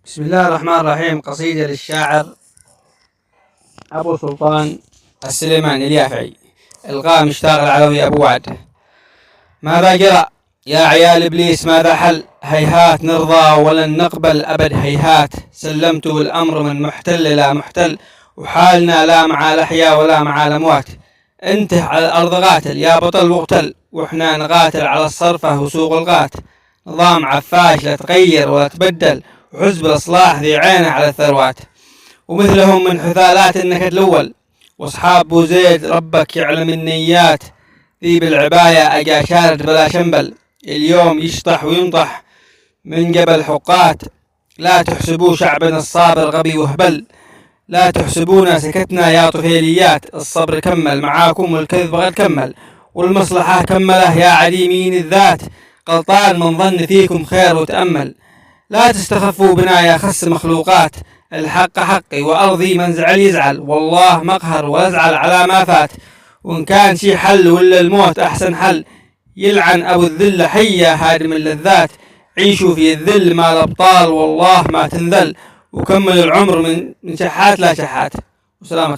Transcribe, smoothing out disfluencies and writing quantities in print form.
بسم الله الرحمن الرحيم. قصيدة للشاعر أبو سلطان السليماني اليافعي. إلقاء مشتاق العلوي أبو وعد. ماذا جرى يا عيال إبليس؟ ماذا حل؟ هيهات نرضى ولن نقبل أبد، هيهات سلمت الأمر من محتل لا محتل، وحالنا لا مع الأحياء ولا مع الأموات. انته على الأرض قاتل يا بطل واقتل، وإحنا نقاتل على الصرفة وسوق الغات. نظام عفاش لا تغير ولا تبدل، وحزب الإصلاح ذي عينه على الثروات. ومثلهم من حثالات النكد الأول، واصحاب بو زيد ربك يعلم النيات. ذي بالعباية أجا شارد بلا شنبل، اليوم يشطح وينطح من قبل حقات. لا تحسبوا شعبنا الصابر غبي وهبل، لا تحسبونا سكتنا يا طفيليات. الصبر كمل معاكم والكذب قد كمل، والمصلحة كمله يا عديمين الذات. غلطان من ظن فيكم خير وتأمل، لا تستخفوا بنا يا خس مخلوقات. الحق حقي وأرضي، من زعل يزعل، والله مقهر وازعل على ما فات. وإن كان شي حل ولا الموت أحسن حل، يلعن أبو الذل حيا هادم اللذات. عيشوا في الذل مع الأبطال والله ما تنذل، وكملوا العمر من شحات لا شحات. وسلامة.